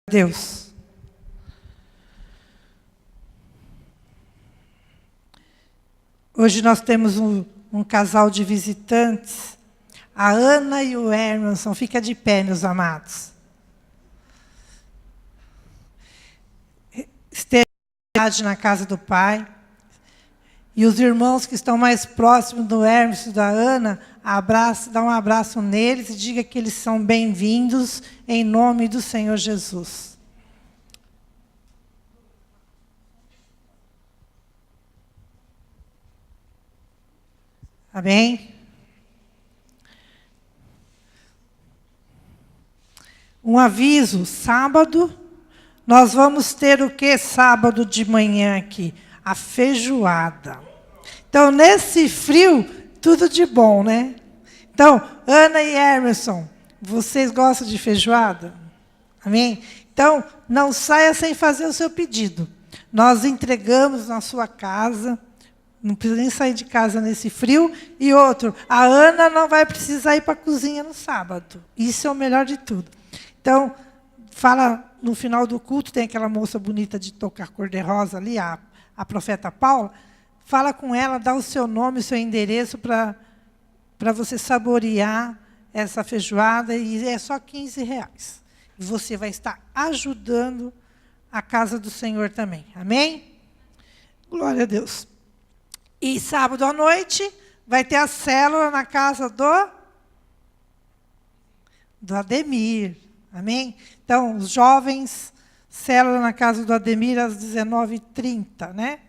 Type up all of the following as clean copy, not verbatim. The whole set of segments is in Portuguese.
Deus. Hoje nós temos um casal de visitantes, a Ana e o Emerson. Fica de pé, meus amados. Esteja na casa do Pai. E os irmãos que estão mais próximos do Emerson e da Ana, dá um abraço neles e diga que eles são bem-vindos em nome do Senhor Jesus. Amém? Um aviso, sábado, nós vamos ter o que sábado de manhã aqui? A feijoada. Então, nesse frio, tudo de bom, né? Então, Ana e Emerson, vocês gostam de feijoada? Amém? Então, não saia sem fazer o seu pedido. Nós entregamos na sua casa, não precisa nem sair de casa nesse frio. E outro, a Ana não vai precisar ir para a cozinha no sábado. Isso é o melhor de tudo. Então, fala no final do culto, tem aquela moça bonita de tocar cor-de-rosa ali, a profeta Paula. Fala com ela, dá o seu nome, o seu endereço para você saborear essa feijoada, e é só R$15. E você vai estar ajudando a casa do Senhor também. Amém? Glória a Deus. E sábado à noite vai ter a célula na casa do Ademir. Amém? Então, os jovens, célula na casa do Ademir às 19h30, né?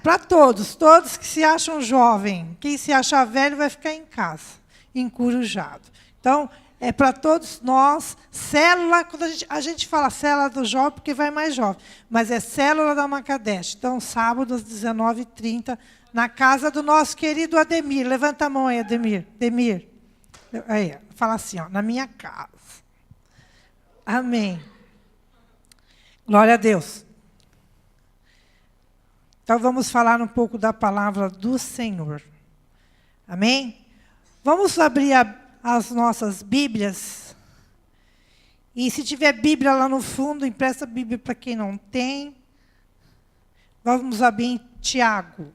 Para todos que se acham jovem. Quem se achar velho vai ficar em casa, encurujado. Então, é para todos nós, célula, quando a gente fala célula do jovem, porque vai mais jovem, mas é célula da Macadeste. Então, sábado às 19h30, na casa do nosso querido Ademir. Levanta a mão aí, Ademir. Ademir. Aí, fala assim, ó, na minha casa. Amém. Glória a Deus. Então, vamos falar um pouco da palavra do Senhor. Amém? Vamos abrir as nossas Bíblias. E se tiver Bíblia lá no fundo, empresta a Bíblia para quem não tem. Vamos abrir em Tiago.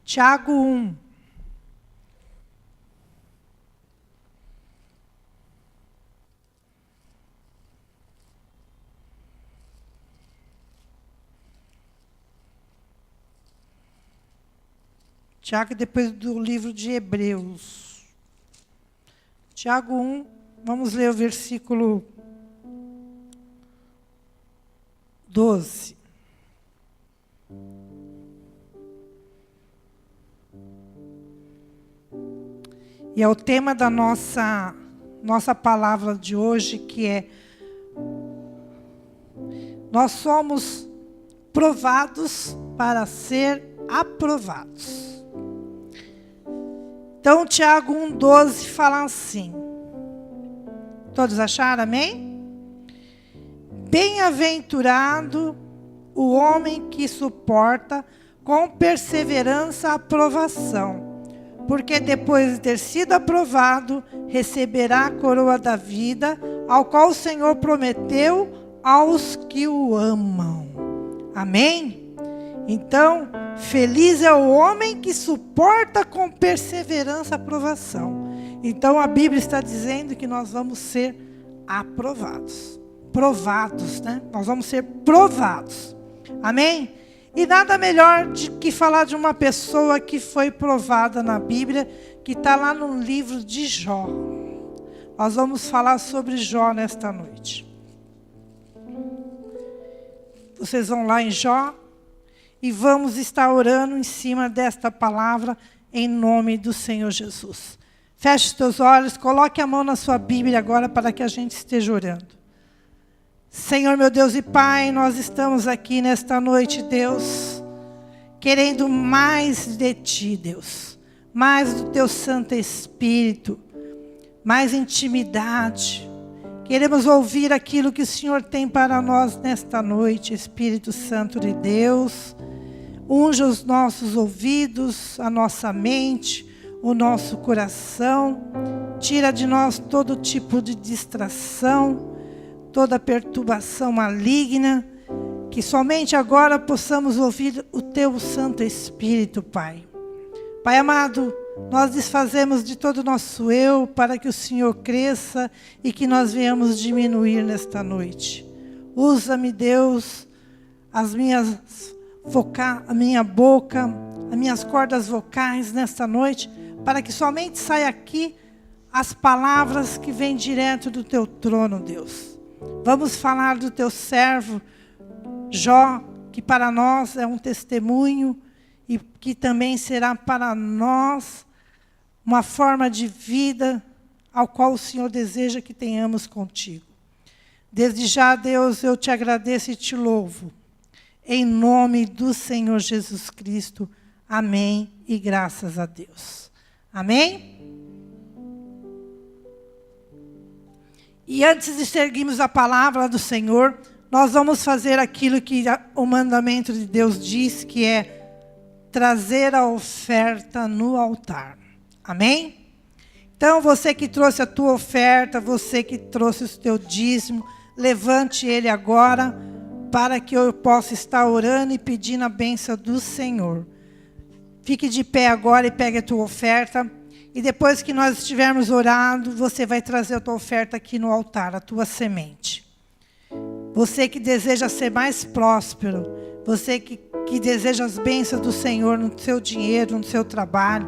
Tiago 1. Tiago, depois do livro de Hebreus. Tiago 1, vamos ler o versículo 12. E é o tema da nossa palavra de hoje, que é: nós somos provados para ser aprovados. Então, Tiago 1,12 fala assim. Todos acharam, amém? Bem-aventurado o homem que suporta com perseverança a provação, porque depois de ter sido aprovado, receberá a coroa da vida, ao qual o Senhor prometeu aos que o amam. Amém? Então, feliz é o homem que suporta com perseverança a provação. Então, a Bíblia está dizendo que nós vamos ser aprovados. Provados, né? Nós vamos ser provados. Amém? E nada melhor do que falar de uma pessoa que foi provada na Bíblia, que está lá no livro de Jó. Nós vamos falar sobre Jó nesta noite. Vocês vão lá em Jó. E vamos estar orando em cima desta palavra, em nome do Senhor Jesus. Feche os teus olhos, coloque a mão na sua Bíblia agora, para que a gente esteja orando. Senhor, meu Deus e Pai, nós estamos aqui nesta noite, Deus, querendo mais de Ti, Deus. Mais do Teu Santo Espírito, mais intimidade. Queremos ouvir aquilo que o Senhor tem para nós nesta noite, Espírito Santo de Deus. Unja os nossos ouvidos, a nossa mente, o nosso coração. Tira de nós todo tipo de distração, toda perturbação maligna, que somente agora possamos ouvir o Teu Santo Espírito, Pai. Pai amado, nós desfazemos de todo o nosso eu para que o Senhor cresça e que nós venhamos diminuir nesta noite. Usa-me, Deus, a minha boca, as minhas cordas vocais nesta noite, para que somente saia aqui as palavras que vêm direto do Teu trono, Deus. Vamos falar do Teu servo, Jó, que para nós é um testemunho e que também será para nós uma forma de vida ao qual o Senhor deseja que tenhamos contigo. Desde já, Deus, eu te agradeço e te louvo. Em nome do Senhor Jesus Cristo. Amém e graças a Deus. Amém? E antes de seguirmos a palavra do Senhor, nós vamos fazer aquilo que o mandamento de Deus diz, que é trazer a oferta no altar. Amém? Então, você que trouxe a tua oferta, você que trouxe o teu dízimo, levante ele agora, para que eu possa estar orando e pedindo a bênção do Senhor. Fique de pé agora e pegue a tua oferta. E depois que nós estivermos orando, você vai trazer a tua oferta aqui no altar, a tua semente. Você que deseja ser mais próspero, você que deseja as bênçãos do Senhor no seu dinheiro, no seu trabalho,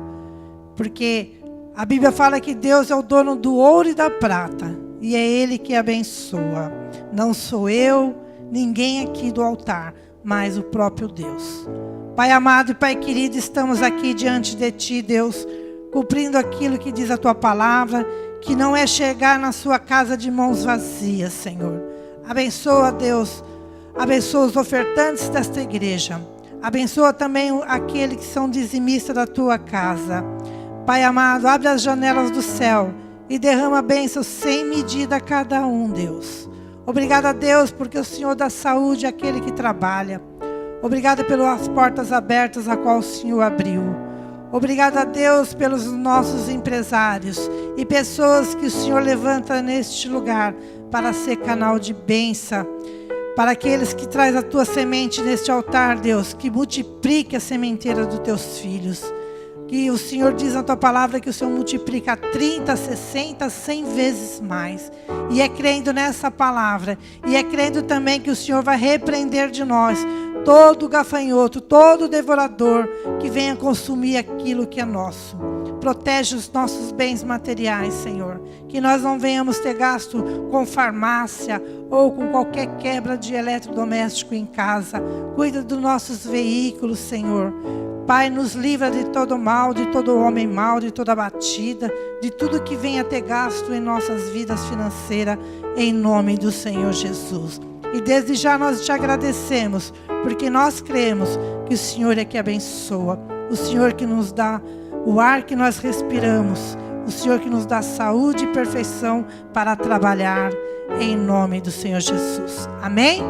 porque a Bíblia fala que Deus é o dono do ouro e da prata, e é Ele que abençoa. Não sou eu, ninguém aqui do altar, mas o próprio Deus. Pai amado e Pai querido, estamos aqui diante de Ti, Deus, cumprindo aquilo que diz a Tua palavra, que não é chegar na sua casa de mãos vazias, Senhor. Abençoa, Deus, abençoa os ofertantes desta igreja. Abençoa também aqueles que são dizimistas da Tua casa. Pai amado, abre as janelas do céu e derrama bênçãos sem medida a cada um, Deus. Obrigada, Deus, porque o Senhor dá saúde àquele que trabalha. Obrigada pelas portas abertas a qual o Senhor abriu. Obrigada, Deus, pelos nossos empresários e pessoas que o Senhor levanta neste lugar para ser canal de bênção. Para aqueles que trazem a tua semente neste altar, Deus, que multiplique a sementeira dos teus filhos. Que o Senhor diz na tua palavra que o Senhor multiplica 30, 60, 100 vezes mais. E é crendo nessa palavra, e é crendo também que o Senhor vai repreender de nós todo gafanhoto, todo devorador que venha consumir aquilo que é nosso. Protege os nossos bens materiais, Senhor. Que nós não venhamos ter gasto com farmácia ou com qualquer quebra de eletrodoméstico em casa. Cuida dos nossos veículos, Senhor. Pai, nos livra de todo mal, de todo homem mau, de toda batida, de tudo que venha ter gasto em nossas vidas financeiras, em nome do Senhor Jesus. E desde já nós te agradecemos, porque nós cremos que o Senhor é que abençoa, o Senhor que nos dá o ar que nós respiramos, o Senhor que nos dá saúde e perfeição para trabalhar, em nome do Senhor Jesus. Amém?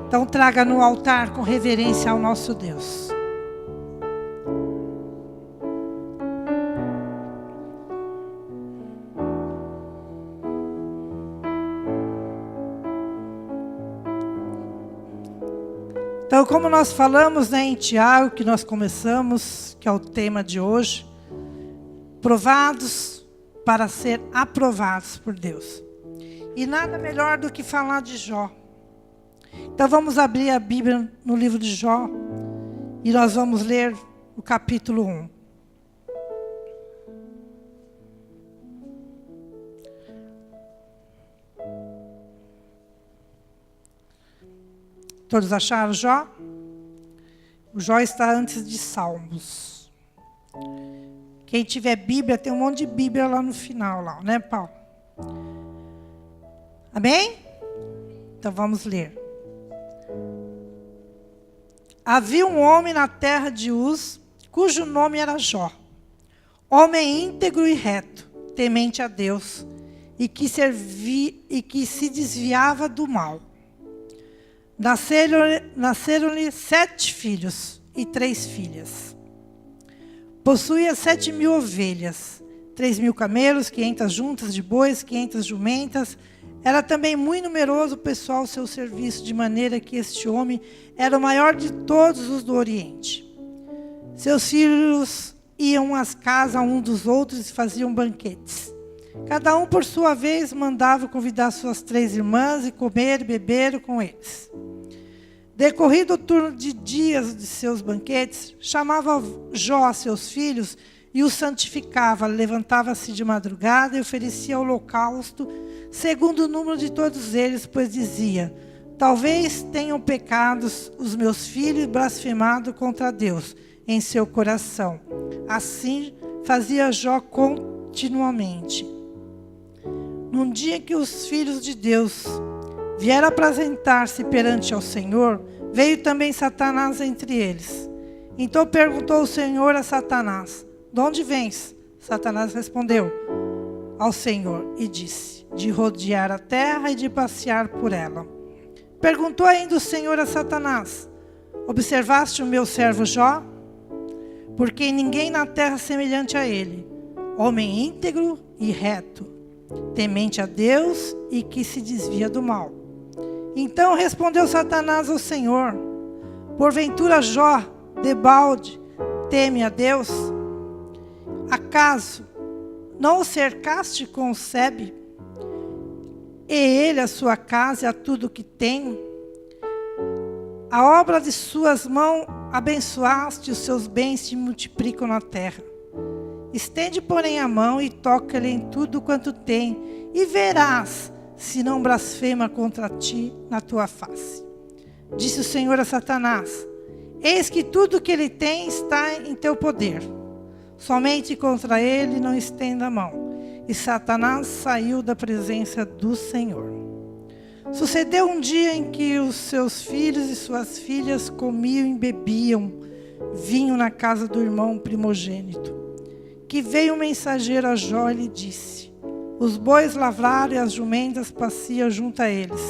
Então traga no altar com reverência ao nosso Deus. Então, como nós falamos, em Tiago, que nós começamos, que é o tema de hoje, provados para ser aprovados por Deus. E nada melhor do que falar de Jó. Então, vamos abrir a Bíblia no livro de Jó e nós vamos ler o capítulo 1. Todos acharam Jó? O Jó está antes de Salmos. Quem tiver Bíblia, tem um monte de Bíblia lá no final, lá, né, Paulo? Amém? Então vamos ler. Havia um homem na terra de Uz, cujo nome era Jó. Homem íntegro e reto, temente a Deus, e que se desviava do mal. Nasceram-lhe 7 filhos e 3 filhas. Possuía 7.000 ovelhas, 3.000 camelos, 500 juntas de bois, 500 jumentas. Era também muito numeroso o pessoal ao seu serviço, de maneira que este homem era o maior de todos os do Oriente. Seus filhos iam às casas um dos outros e faziam banquetes. Cada um, por sua vez, mandava convidar suas 3 irmãs e comer e beber com eles. Decorrido o turno de dias de seus banquetes, chamava Jó a seus filhos e os santificava. Levantava-se de madrugada e oferecia holocausto, segundo o número de todos eles, pois dizia: talvez tenham pecados os meus filhos e blasfemado contra Deus em seu coração. Assim fazia Jó continuamente. Num dia que os filhos de Deus vieram apresentar-se perante ao Senhor, veio também Satanás entre eles. Então perguntou o Senhor a Satanás: de onde vens? Satanás respondeu ao Senhor e disse: de rodear a terra e de passear por ela. Perguntou ainda o Senhor a Satanás: observaste o meu servo Jó? Porque ninguém na terra é semelhante a ele, homem íntegro e reto, temente a Deus e que se desvia do mal. Então respondeu Satanás ao Senhor: porventura Jó, debalde, teme a Deus? Acaso não o cercaste com o sebe, e ele, a sua casa e a tudo o que tem? A obra de suas mãos abençoaste, os seus bens se multiplicam na terra. Estende, porém, a mão e toca-lhe em tudo quanto tem, e verás se não blasfema contra ti na tua face. Disse o Senhor a Satanás: eis que tudo que ele tem está em teu poder. Somente contra ele não estenda a mão. E Satanás saiu da presença do Senhor. Sucedeu um dia em que os seus filhos e suas filhas comiam e bebiam vinho na casa do irmão primogênito, que veio um mensageiro a Jó e lhe disse: os bois lavraram e as jumentas passeam junto a eles.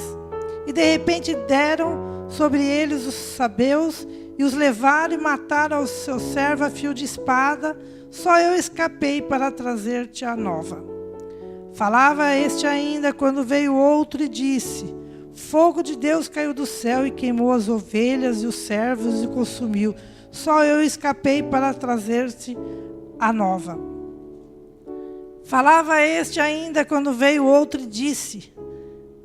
E de repente deram sobre eles os sabeus e os levaram e mataram ao seu servo a fio de espada. Só eu escapei para trazer-te a nova. Falava este ainda quando veio outro e disse: fogo de Deus caiu do céu e queimou as ovelhas e os servos e consumiu. Só eu escapei para trazer-te a nova. Falava este ainda quando veio outro e disse: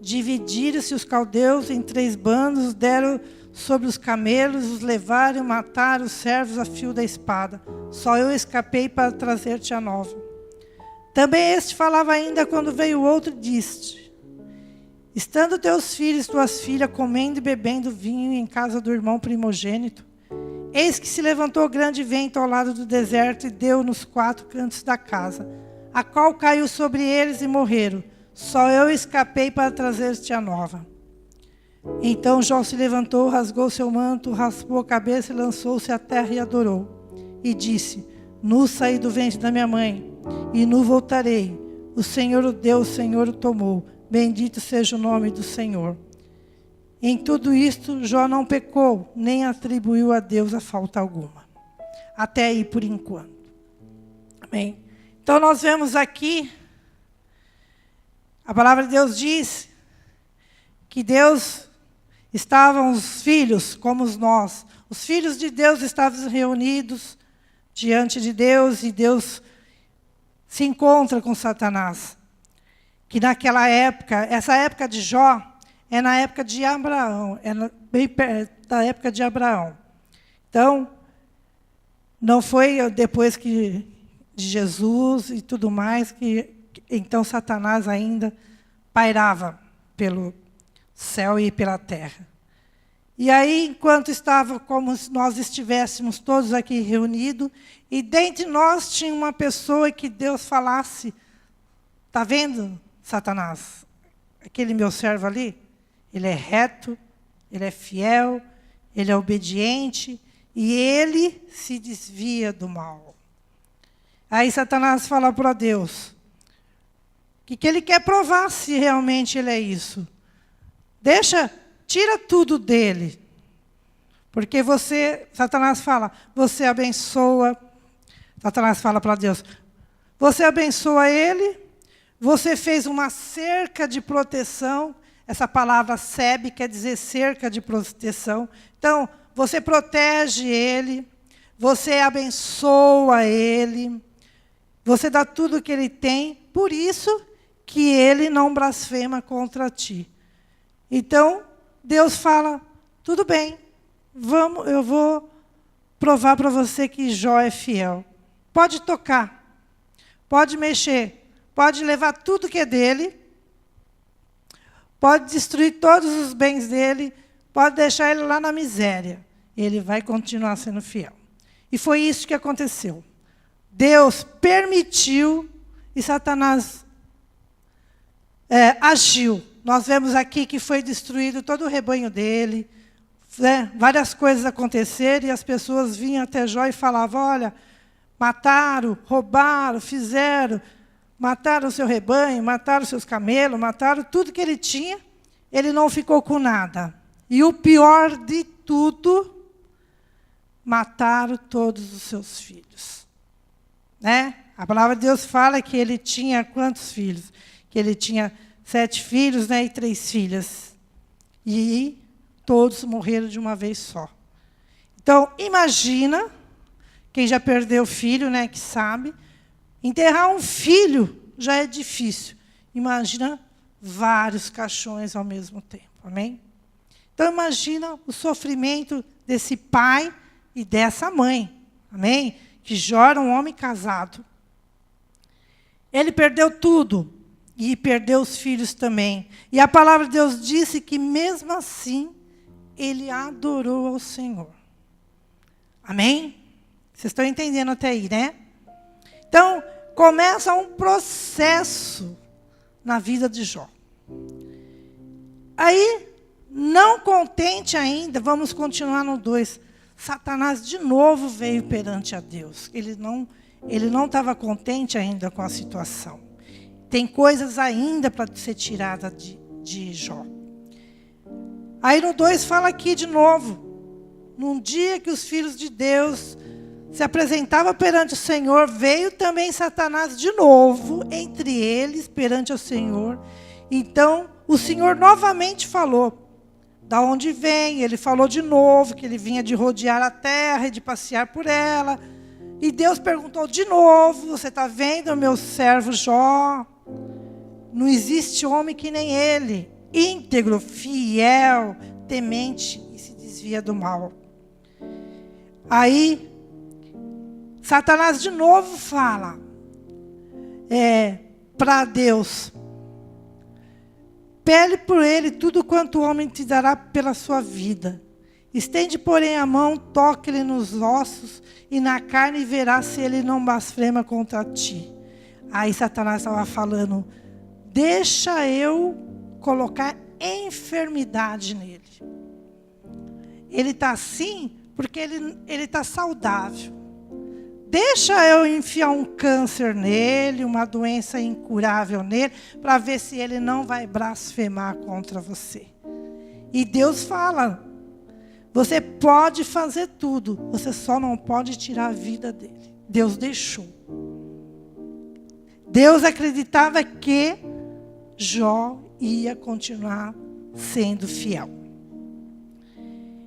dividiram-se os caldeus em 3 bandos, deram sobre os camelos, os levaram e mataram os servos a fio da espada. Só eu escapei para trazer-te a nova. Também este falava ainda quando veio outro e disse: estando teus filhos e tuas filhas comendo e bebendo vinho em casa do irmão primogênito, eis que se levantou grande vento ao lado do deserto e deu nos 4 cantos da casa, a qual caiu sobre eles e morreram. Só eu escapei para trazer-te a nova. Então Jó se levantou, rasgou seu manto, raspou a cabeça e lançou-se à terra e adorou. E disse: nu saí do ventre da minha mãe, e nu voltarei. O Senhor o deu, o Senhor o tomou. Bendito seja o nome do Senhor. Em tudo isto, Jó não pecou, nem atribuiu a Deus a falta alguma. Até aí por enquanto. Amém? Então nós vemos aqui, a palavra de Deus diz que Deus estavam os filhos como nós. Os filhos de Deus estavam reunidos diante de Deus e Deus se encontra com Satanás. Que naquela época, essa época de Jó, é na época de Abraão, é bem perto da época de Abraão. Então, não foi depois de Jesus e tudo mais, que então Satanás ainda pairava pelo céu e pela terra. E aí, enquanto estava como se nós estivéssemos todos aqui reunidos, e dentre nós tinha uma pessoa que Deus falasse: está vendo, Satanás? Aquele meu servo ali, ele é reto, ele é fiel, ele é obediente, e ele se desvia do mal. Aí Satanás fala para Deus que ele quer provar se realmente ele é isso. Tira tudo dele. Porque Satanás fala, você abençoa. Satanás fala para Deus: você abençoa ele, você fez uma cerca de proteção. Essa palavra sebe quer dizer cerca de proteção. Então, você protege ele, você abençoa ele, você dá tudo o que ele tem, por isso que ele não blasfema contra ti. Então, Deus fala, tudo bem, vamos, eu vou provar para você que Jó é fiel. Pode tocar, pode mexer, pode levar tudo que é dele, pode destruir todos os bens dele, pode deixar ele lá na miséria. Ele vai continuar sendo fiel. E foi isso que aconteceu. Deus permitiu e Satanás agiu. Nós vemos aqui que foi destruído todo o rebanho dele, várias coisas aconteceram, e as pessoas vinham até Jó e falavam, olha, mataram, roubaram, fizeram, mataram o seu rebanho, mataram os seus camelos, mataram tudo que ele tinha, ele não ficou com nada. E o pior de tudo, mataram todos os seus filhos. Né? A palavra de Deus fala que ele tinha quantos filhos? Que ele tinha 7 filhos, né, e 3 filhas. E todos morreram de uma vez só. Então, imagina, quem já perdeu filho, né, que sabe, enterrar um filho já é difícil. Imagina vários caixões ao mesmo tempo. Amém? Então, imagina o sofrimento desse pai e dessa mãe. Amém? Que Jó era um homem casado. Ele perdeu tudo. E perdeu os filhos também. E a palavra de Deus disse que, mesmo assim, ele adorou ao Senhor. Amém? Vocês estão entendendo até aí, né? Então, começa um processo na vida de Jó. Aí, não contente ainda, vamos continuar no 2. Satanás de novo veio perante a Deus. Ele não estava contente ainda com a situação. Tem coisas ainda para ser tirada de Jó. Aí no 2 fala aqui de novo. Num dia que os filhos de Deus se apresentavam perante o Senhor, veio também Satanás de novo entre eles perante o Senhor. Então o Senhor novamente falou. Da onde vem? Ele falou de novo que ele vinha de rodear a terra e de passear por ela. E Deus perguntou de novo, você está vendo o meu servo Jó? Não existe homem que nem ele, íntegro, fiel, temente e se desvia do mal. Aí, Satanás de novo fala para Deus, pele por ele tudo quanto o homem te dará pela sua vida. Estende, porém, a mão, toque-lhe nos ossos e na carne e verá se ele não blasfema contra ti. Aí Satanás estava falando, deixa eu colocar enfermidade nele. Ele está assim porque ele está saudável. Deixa eu enfiar um câncer nele, uma doença incurável nele, para ver se ele não vai blasfemar contra você. E Deus fala, você pode fazer tudo, você só não pode tirar a vida dele. Deus deixou. Deus acreditava que Jó ia continuar sendo fiel.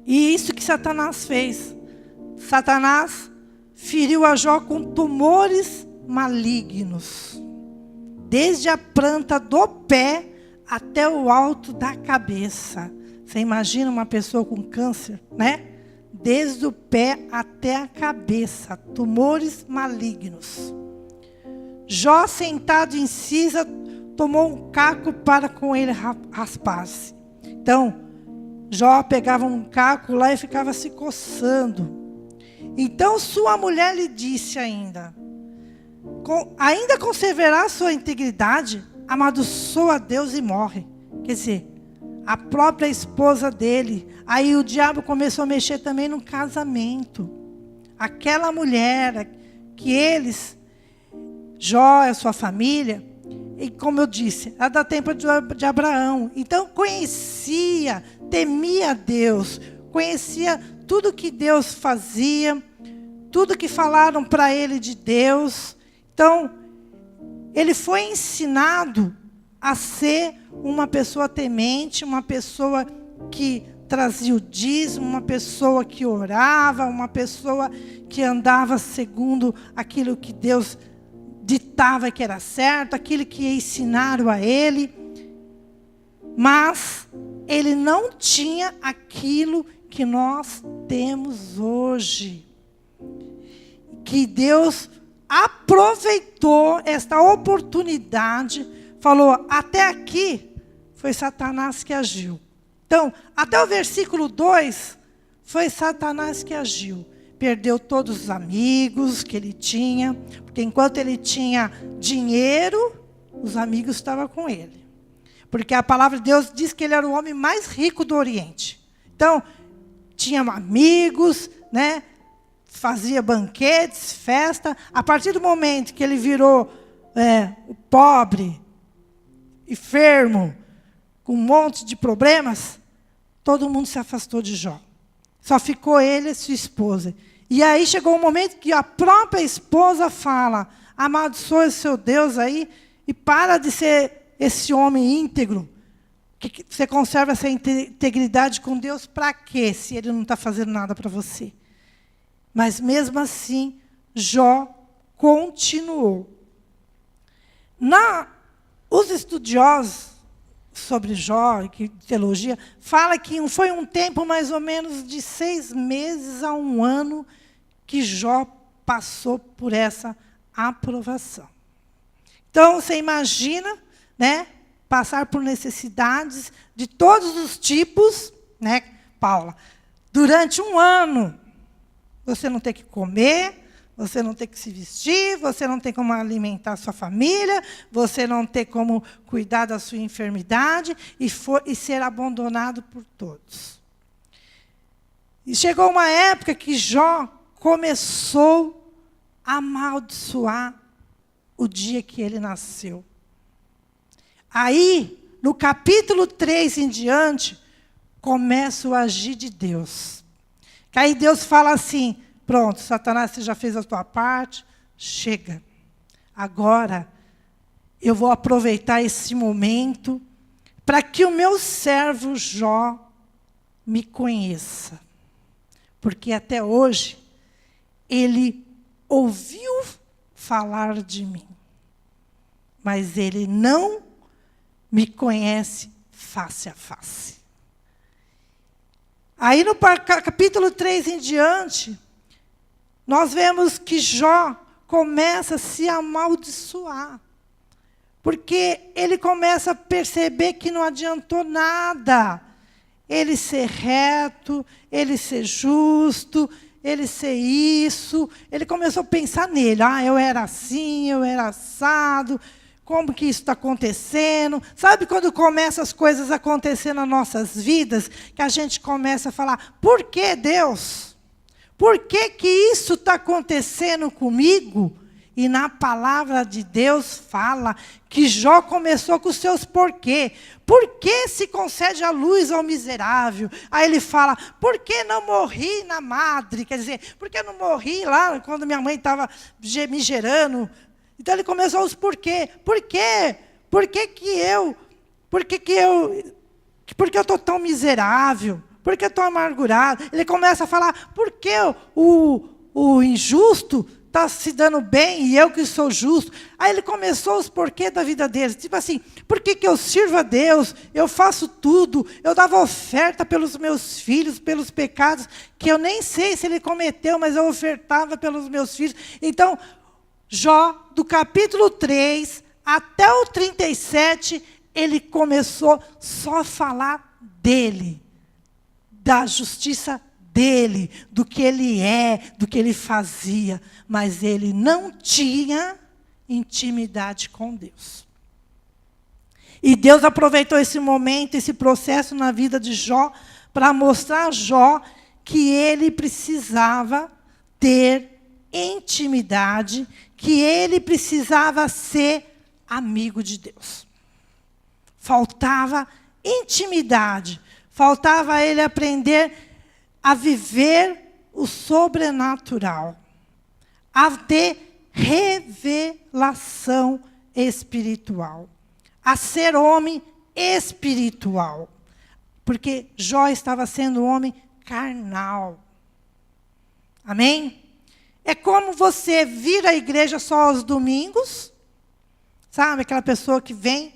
E isso que Satanás fez. Satanás feriu a Jó com tumores malignos. Desde a planta do pé até o alto da cabeça. Você imagina uma pessoa com câncer, né? Desde o pé até a cabeça. Tumores malignos. Jó, sentado em cinza, tomou um caco para com ele raspar-se. Então, Jó pegava um caco lá e ficava se coçando. Então sua mulher lhe disse ainda conservará sua integridade? Amaldiçoa a Deus e morre. Quer dizer, a própria esposa dele. Aí o diabo começou a mexer também no casamento. Aquela mulher que eles, Jó e a sua família, e como eu disse, era da tempo de Abraão. Então conhecia, temia Deus, conhecia tudo que Deus fazia, tudo que falaram para ele de Deus. Então, ele foi ensinado a ser uma pessoa temente, uma pessoa que trazia o dízimo, uma pessoa que orava, uma pessoa que andava segundo aquilo que Deus ditava que era certo, aquilo que ensinaram a ele. Mas ele não tinha aquilo que nós temos hoje. Que Deus aproveitou esta oportunidade, falou, até aqui foi Satanás que agiu. Então, até o versículo 2, foi Satanás que agiu. Perdeu todos os amigos que ele tinha, porque enquanto ele tinha dinheiro, os amigos estavam com ele. Porque a palavra de Deus diz que ele era o homem mais rico do Oriente. Então, tinha amigos, né? Fazia banquetes, festa. A partir do momento que ele virou o pobre, enfermo, com um monte de problemas, todo mundo se afastou de Jó. Só ficou ele e sua esposa. E aí chegou um momento que a própria esposa fala, amaldiçoe o seu Deus aí e para de ser esse homem íntegro. Que você conserva essa integridade com Deus para quê, se ele não está fazendo nada para você? Mas mesmo assim, Jó continuou. Os estudiosos sobre Jó, que teologia, fala que foi um tempo mais ou menos de 6 meses a 1 ano que Jó passou por essa aprovação. Então, você imagina, né, passar por necessidades de todos os tipos, né, Paula? Durante 1 ano, você não tem que comer, você não tem que se vestir, você não tem como alimentar a sua família, você não tem como cuidar da sua enfermidade e ser abandonado por todos. E chegou uma época que Jó começou a amaldiçoar o dia que ele nasceu. Aí, no capítulo 3 em diante, começa o agir de Deus. Que aí Deus fala assim, pronto, Satanás, você já fez a tua parte, chega. Agora, eu vou aproveitar esse momento para que o meu servo Jó me conheça. Porque até hoje, ele ouviu falar de mim, mas ele não me conhece face a face. Aí no capítulo 3 em diante, nós vemos que Jó começa a se amaldiçoar. Porque ele começa a perceber que não adiantou nada ele ser reto, ele ser justo, ele ser isso. Ele começou a pensar nele. Eu era assim, eu era assado. Como que isso está acontecendo? Sabe quando começam as coisas a acontecer nas nossas vidas, que a gente começa a falar, por que Deus? Por que que isso está acontecendo comigo? E na palavra de Deus fala que Jó começou com os seus porquê. Por que se concede a luz ao miserável? Aí ele fala, por que não morri na madre? Quer dizer, por que não morri lá quando minha mãe estava me gerando? Então ele começou os porquê. Por quê? Por que eu estou tão miserável? Por que eu estou amargurado? Ele começa a falar, por que o injusto está se dando bem e eu que sou justo? Aí ele começou os porquês da vida dele. Tipo assim, por que eu sirvo a Deus? Eu faço tudo. Eu dava oferta pelos meus filhos, pelos pecados, que eu nem sei se ele cometeu, mas eu ofertava pelos meus filhos. Então, Jó, do capítulo 3 até o 37, ele começou só a falar dele, da justiça dele, do que ele é, do que ele fazia. Mas ele não tinha intimidade com Deus. E Deus aproveitou esse momento, esse processo na vida de Jó, para mostrar a Jó que ele precisava ter intimidade, que ele precisava ser amigo de Deus. Faltava intimidade, faltava ele aprender a viver o sobrenatural, a ter revelação espiritual. A ser homem espiritual. Porque Jó estava sendo um homem carnal. Amém? É como você vir à igreja só aos domingos. Sabe, aquela pessoa que vem,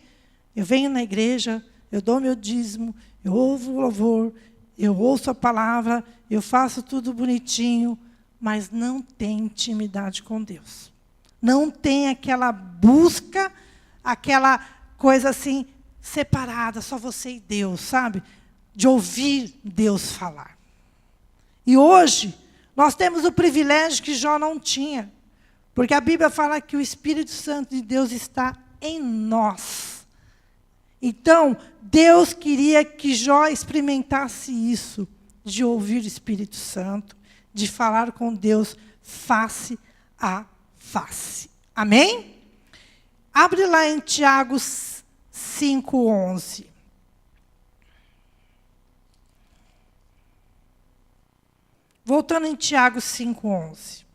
eu venho na igreja, eu dou meu dízimo, eu ouvo o louvor, eu ouço a palavra, eu faço tudo bonitinho, mas não tem intimidade com Deus. Não tem aquela busca, aquela coisa assim, separada, só você e Deus, sabe? De ouvir Deus falar. E hoje, nós temos o privilégio que Jó não tinha. Porque a Bíblia fala que o Espírito Santo de Deus está em nós. Então, Deus queria que Jó experimentasse isso, de ouvir o Espírito Santo, de falar com Deus face a face. Amém? Abre lá em Tiago 5:11. Voltando em Tiago 5:11.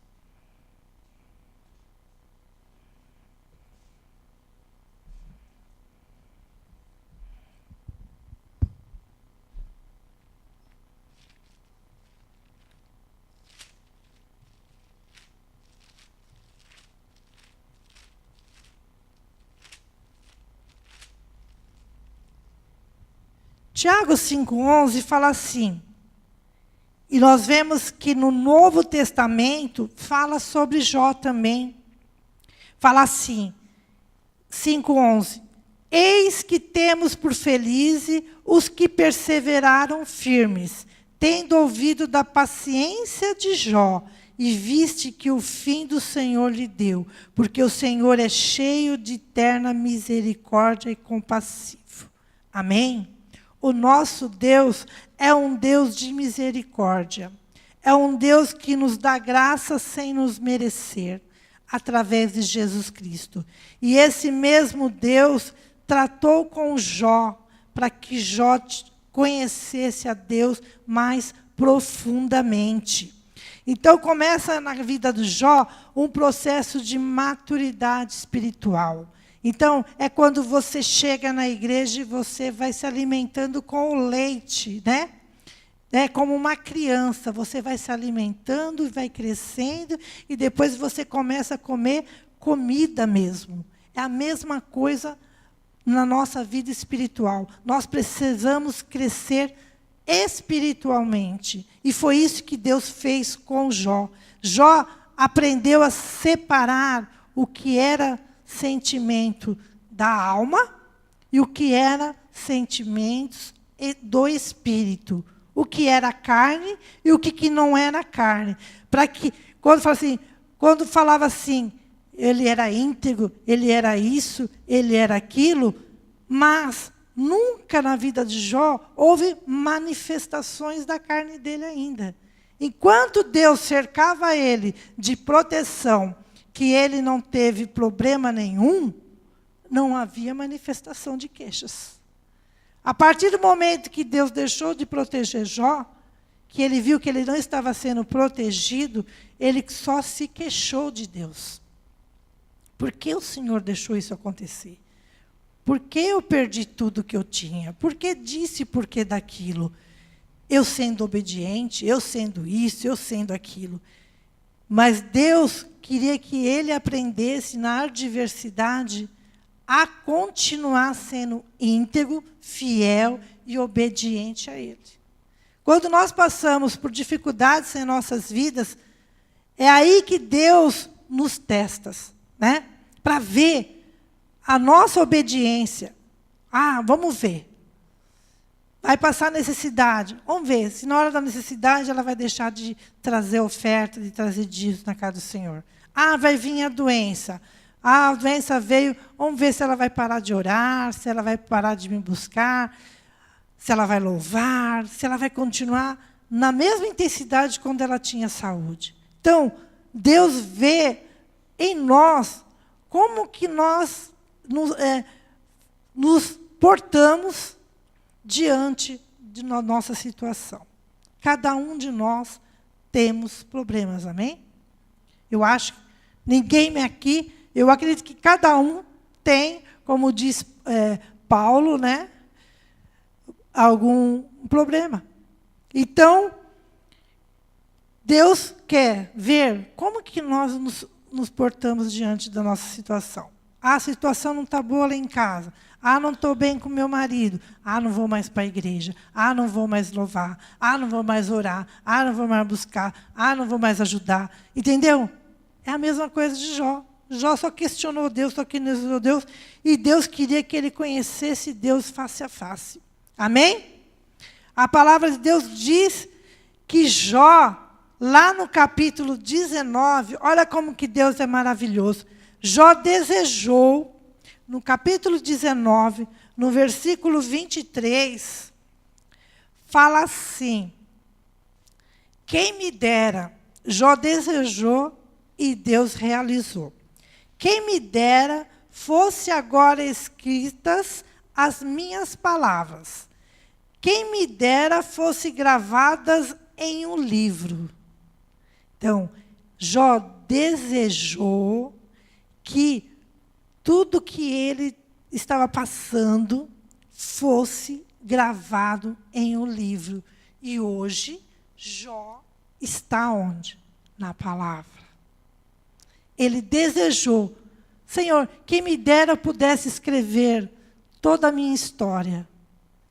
Tiago 5:11 fala assim, e nós vemos que no Novo Testamento fala sobre Jó também. Fala assim, 5:11. Eis que temos por felizes os que perseveraram firmes, tendo ouvido da paciência de Jó, e viste que o fim do Senhor lhe deu, porque o Senhor é cheio de eterna misericórdia e compassivo. Amém? O nosso Deus é um Deus de misericórdia. É um Deus que nos dá graça sem nos merecer, através de Jesus Cristo. E esse mesmo Deus tratou com Jó, para que Jó conhecesse a Deus mais profundamente. Então começa na vida do Jó um processo de maturidade espiritual. Então, é quando você chega na igreja e você vai se alimentando com o leite, né? É como uma criança, você vai se alimentando e vai crescendo, e depois você começa a comer comida mesmo. É a mesma coisa na nossa vida espiritual. Nós precisamos crescer espiritualmente. E foi isso que Deus fez com Jó. Jó aprendeu a separar o que era sentimento da alma e o que era sentimentos do espírito. O que era carne e o que não era carne. Para que, quando falava assim, ele era íntegro, ele era isso, ele era aquilo, mas nunca na vida de Jó houve manifestações da carne dele ainda. Enquanto Deus cercava ele de proteção, que ele não teve problema nenhum, não havia manifestação de queixas. A partir do momento que Deus deixou de proteger Jó, que ele viu que ele não estava sendo protegido, ele só se queixou de Deus. Por que o Senhor deixou isso acontecer? Por que eu perdi tudo que eu tinha? Por que disse, por que daquilo? Eu sendo obediente, eu sendo isso, eu sendo aquilo. Mas Deus queria que ele aprendesse na adversidade a continuar sendo íntegro, fiel e obediente a ele. Quando nós passamos por dificuldades em nossas vidas, é aí que Deus nos testa, né? Para ver a nossa obediência. Vamos ver. Vai passar necessidade. Vamos ver se na hora da necessidade ela vai deixar de trazer oferta, de trazer dízimo na casa do Senhor. Vai vir a doença. A doença veio, vamos ver se ela vai parar de orar, se ela vai parar de me buscar, se ela vai louvar, se ela vai continuar na mesma intensidade quando ela tinha saúde. Então, Deus vê em nós como que nós nos portamos diante de nossa situação. Cada um de nós temos problemas, amém? Eu acho que ninguém aqui, eu acredito que cada um tem, como diz Paulo, né, algum problema. Então, Deus quer ver como que nós nos portamos diante da nossa situação. A situação não está boa lá em casa. Não estou bem com meu marido. Não vou mais para a igreja. Não vou mais louvar. Não vou mais orar. Não vou mais buscar. Não vou mais ajudar. Entendeu? É a mesma coisa de Jó. Jó só questionou Deus, só questionou Deus, e Deus queria que ele conhecesse Deus face a face. Amém? A palavra de Deus diz que Jó, lá no capítulo 19, olha como que Deus é maravilhoso. Jó desejou, no capítulo 19, no versículo 23, fala assim: quem me dera, Jó desejou e Deus realizou. Quem me dera fosse agora escritas as minhas palavras. Quem me dera fosse gravadas em um livro. Então, Jó desejou que tudo que ele estava passando fosse gravado em um livro. E hoje, Jó está onde? Na palavra. Ele desejou, Senhor, quem me dera eu pudesse escrever toda a minha história.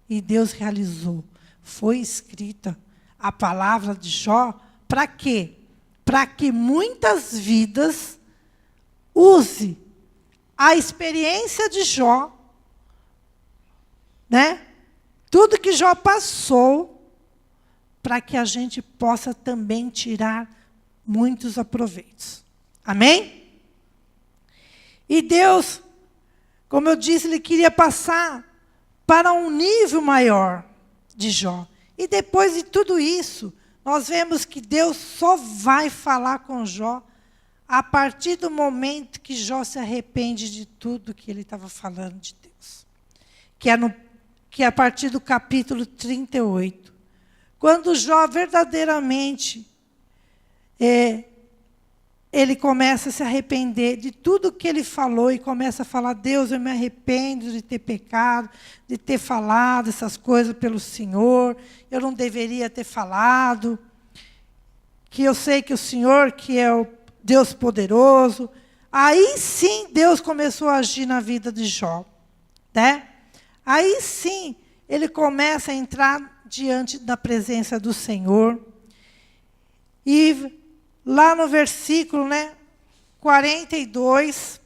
E Deus realizou. Foi escrita a palavra de Jó, para quê? Para que muitas vidas use a experiência de Jó, né? Tudo que Jó passou, para que a gente possa também tirar muitos aproveitos. Amém? E Deus, como eu disse, Ele queria passar para um nível maior de Jó. E depois de tudo isso, nós vemos que Deus só vai falar com Jó a partir do momento que Jó se arrepende de tudo que ele estava falando de Deus. Que é a partir do capítulo 38. Quando Jó verdadeiramente ele começa a se arrepender de tudo que ele falou e começa a falar: Deus, eu me arrependo de ter pecado, de ter falado essas coisas pelo Senhor, eu não deveria ter falado, que eu sei que o Senhor, que é o Deus poderoso. Aí sim Deus começou a agir na vida de Jó, né? Aí sim ele começa a entrar diante da presença do Senhor. E lá no versículo, 42,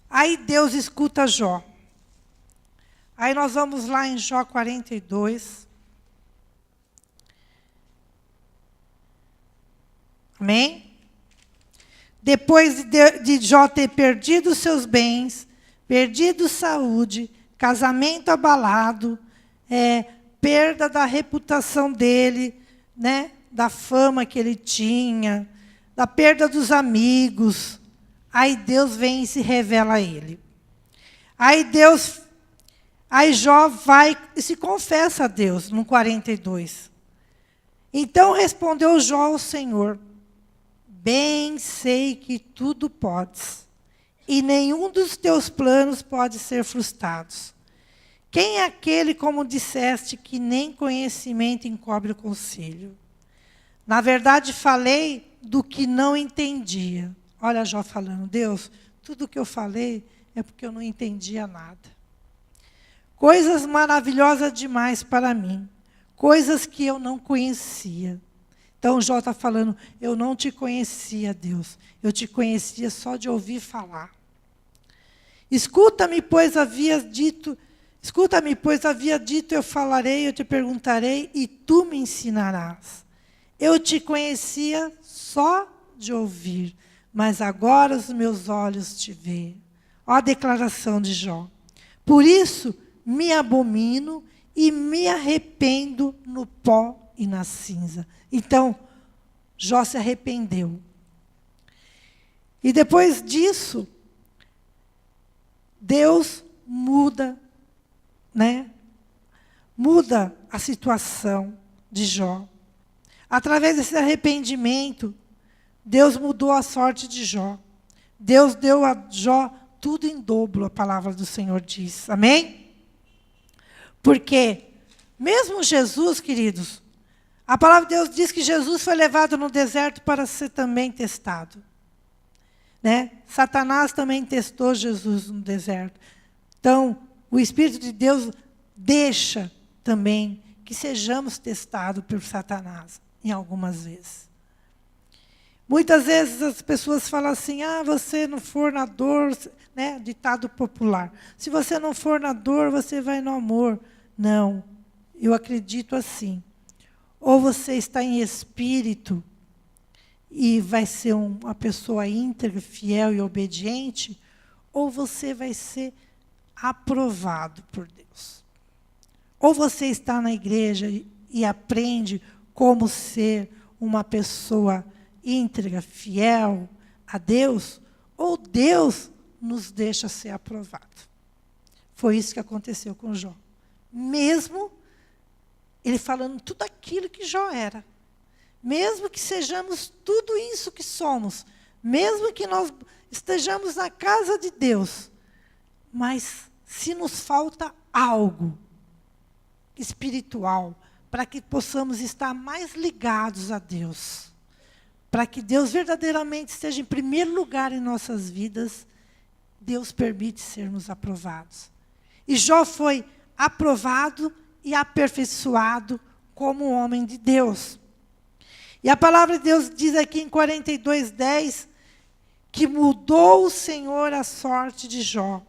aí Deus escuta Jó. Aí nós vamos lá em Jó 42. Amém? Depois de Jó ter perdido seus bens, perdido saúde, casamento abalado, perda da reputação dele, né? Da fama que ele tinha, da perda dos amigos. Aí Deus vem e se revela a ele. Aí Jó vai e se confessa a Deus, no 42. Então respondeu Jó ao Senhor: bem sei que tudo podes, e nenhum dos teus planos pode ser frustrado. Quem é aquele, como disseste, que nem conhecimento encobre o conselho? Na verdade, falei do que não entendia. Olha Jó falando: Deus, tudo que eu falei é porque eu não entendia nada. Coisas maravilhosas demais para mim, coisas que eu não conhecia. Então Jó está falando: eu não te conhecia, Deus, eu te conhecia só de ouvir falar. Escuta-me, pois havia dito, eu falarei, eu te perguntarei, e tu me ensinarás. Eu te conhecia só de ouvir, mas agora os meus olhos te veem. Olha a declaração de Jó. Por isso me abomino e me arrependo no pó e na cinza. Então, Jó se arrependeu. E depois disso, Deus muda, muda a situação de Jó. Através desse arrependimento, Deus mudou a sorte de Jó. Deus deu a Jó tudo em dobro, a palavra do Senhor diz. Amém? Porque, mesmo Jesus, queridos, a palavra de Deus diz que Jesus foi levado no deserto para ser também testado. Né? Satanás também testou Jesus no deserto. Então, o Espírito de Deus deixa também que sejamos testados por Satanás, em algumas vezes. Muitas vezes as pessoas falam assim, você não for na dor, né? Ditado popular. Se você não for na dor, você vai no amor. Não, eu acredito assim. Ou você está em espírito e vai ser uma pessoa íntegra, fiel e obediente, ou você vai ser aprovado por Deus. Ou você está na igreja e aprende como ser uma pessoa íntegra, fiel a Deus, ou Deus nos deixa ser aprovado. Foi isso que aconteceu com Jó. Mesmo ele falando tudo aquilo que Jó era. Mesmo que sejamos tudo isso que somos, mesmo que nós estejamos na casa de Deus, mas se nos falta algo espiritual, para que possamos estar mais ligados a Deus, para que Deus verdadeiramente esteja em primeiro lugar em nossas vidas, Deus permite sermos aprovados. E Jó foi aprovado e aperfeiçoado como um homem de Deus. E a palavra de Deus diz aqui em 42:10, que mudou o Senhor a sorte de Jó,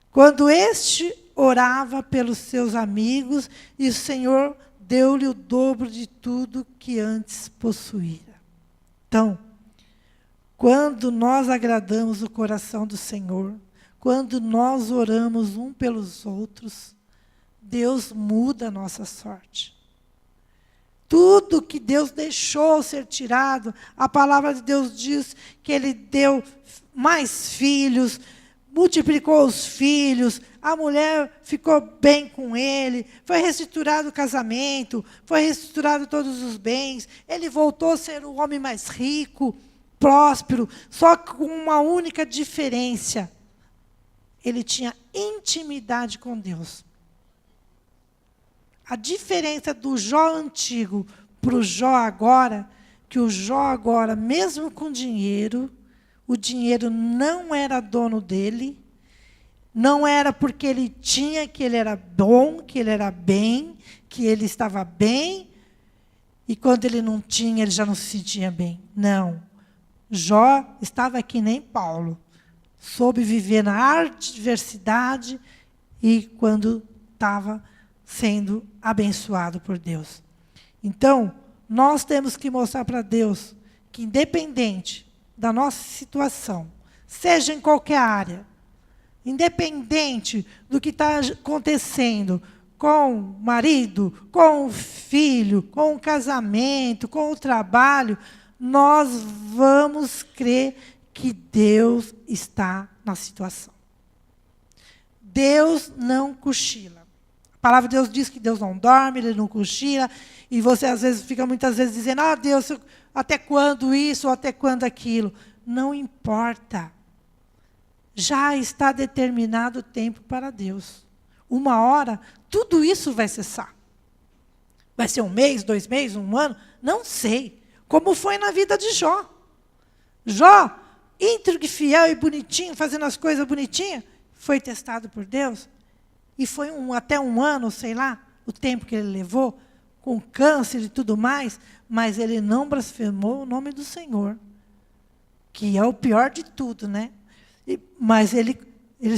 quando este orava pelos seus amigos, e o Senhor deu-lhe o dobro de tudo que antes possuíra. Então, quando nós agradamos o coração do Senhor, quando nós oramos um pelos outros, Deus muda a nossa sorte. Tudo que Deus deixou ser tirado, a palavra de Deus diz que Ele deu mais filhos, multiplicou os filhos, a mulher ficou bem com ele, foi reestruturado o casamento, foi reestruturado todos os bens, ele voltou a ser o homem mais rico, próspero, só com uma única diferença. Ele tinha intimidade com Deus. A diferença do Jó antigo para o Jó agora, que o Jó agora, mesmo com dinheiro, o dinheiro não era dono dele, não era porque ele tinha, que ele era bom, que ele era bem, que ele estava bem, e quando ele não tinha, ele já não se sentia bem. Não. Jó estava que nem Paulo, soube viver na adversidade e quando estava sendo abençoado por Deus. Então, nós temos que mostrar para Deus que, independente da nossa situação, seja em qualquer área, independente do que está acontecendo com o marido, com o filho, com o casamento, com o trabalho, nós vamos crer que Deus está na situação. Deus não cochila. A palavra de Deus diz que Deus não dorme, Ele não cochila, e você às vezes fica muitas vezes dizendo, Deus, até quando isso, ou até quando aquilo? Não importa. Já está determinado o tempo para Deus. Uma hora, tudo isso vai cessar. Vai ser 1 mês, 2 meses, 1 ano? Não sei. Como foi na vida de Jó. Jó, íntegro, fiel e bonitinho, fazendo as coisas bonitinhas, foi testado por Deus. E foi até 1 ano, sei lá, o tempo que ele levou, com câncer e tudo mais, mas ele não blasfemou o nome do Senhor, que é o pior de tudo, né? Mas ele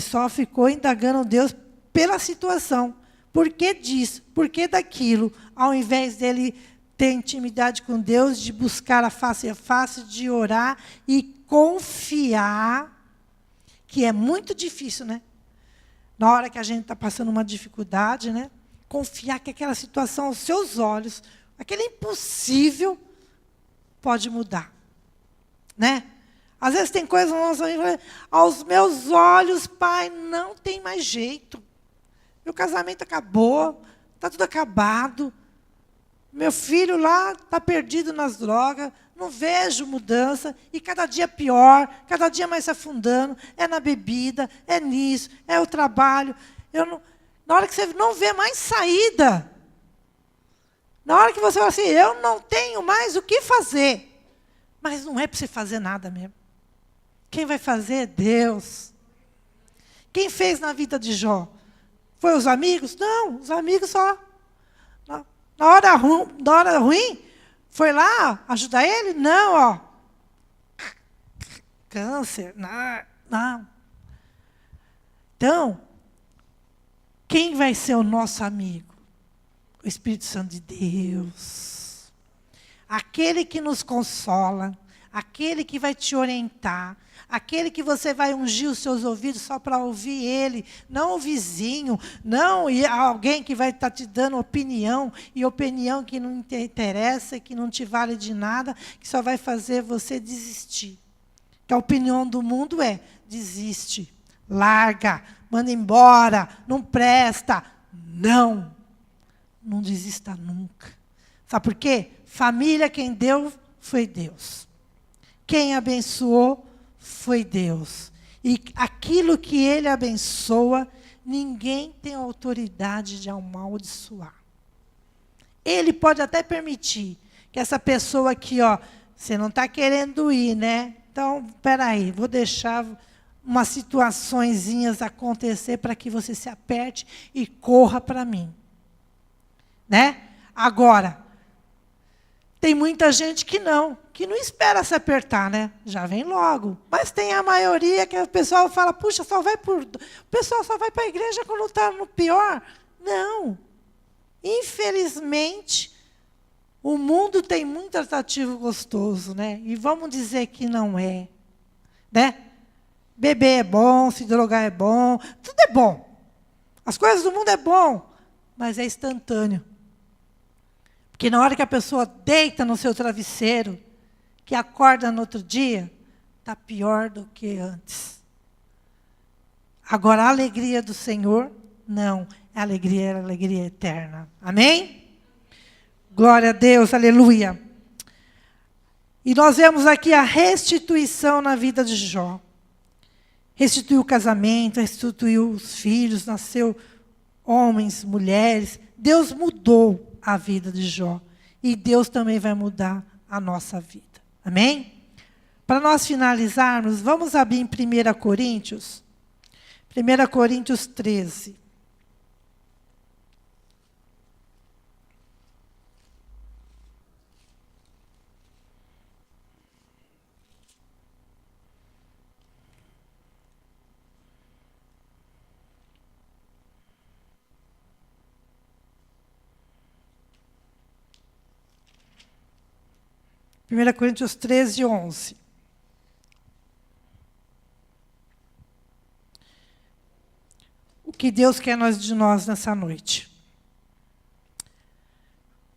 só ficou indagando Deus pela situação. Por que disso? Por que daquilo? Ao invés dele ter intimidade com Deus, de buscar a face, de orar e confiar, que é muito difícil, né? Na hora que a gente está passando uma dificuldade, né? Confiar que aquela situação, aos seus olhos, aquele impossível, pode mudar. Né? Às vezes tem coisas aos meus olhos, Pai, não tem mais jeito. Meu casamento acabou, está tudo acabado. Meu filho lá está perdido nas drogas, não vejo mudança, e cada dia pior, cada dia mais se afundando, é na bebida, é nisso, é o trabalho. Na hora que você não vê mais saída, na hora que você fala assim, eu não tenho mais o que fazer, mas não é para você fazer nada mesmo. Quem vai fazer é Deus. Quem fez na vida de Jó? Foi os amigos? Não, os amigos só. Na hora ruim, foi lá ajudar ele? Não, ó. Câncer, não. Então, quem vai ser o nosso amigo? O Espírito Santo de Deus. Aquele que nos consola, aquele que vai te orientar, aquele que você vai ungir os seus ouvidos só para ouvir ele, não o vizinho, não alguém que vai estar te dando opinião, e opinião que não te interessa, que não te vale de nada, que só vai fazer você desistir. Que a opinião do mundo é, desiste, larga, manda embora, não presta. Não desista nunca. Sabe por quê? Família, quem deu foi Deus. Quem abençoou foi Deus. E aquilo que Ele abençoa, ninguém tem autoridade de amaldiçoar. Ele pode até permitir que essa pessoa aqui, ó, você não está querendo ir, né? Então, espera aí, vou deixar umas situaçõezinhas acontecer para que você se aperte e corra para mim. Né? Agora, tem muita gente que não espera se apertar, né? Já vem logo. Mas tem a maioria que o pessoal fala, puxa, o pessoal só vai para a igreja quando está no pior. Não. Infelizmente, o mundo tem muito atrativo gostoso, né? E vamos dizer que não é. Né? Beber é bom, se drogar é bom, tudo é bom. As coisas do mundo é bom, mas é instantâneo. Porque na hora que a pessoa deita no seu travesseiro, que acorda no outro dia, está pior do que antes. Agora, a alegria do Senhor, não. A alegria é a alegria eterna. Amém? Glória a Deus, aleluia. E nós vemos aqui a restituição na vida de Jó. Restituiu o casamento, restituiu os filhos, nasceu homens, mulheres. Deus mudou a vida de Jó. E Deus também vai mudar a nossa vida. Amém? Para nós finalizarmos, vamos abrir em 1 Coríntios. 1 Coríntios 13. Primeira Coríntios 13, 11. O que Deus quer de nós nessa noite?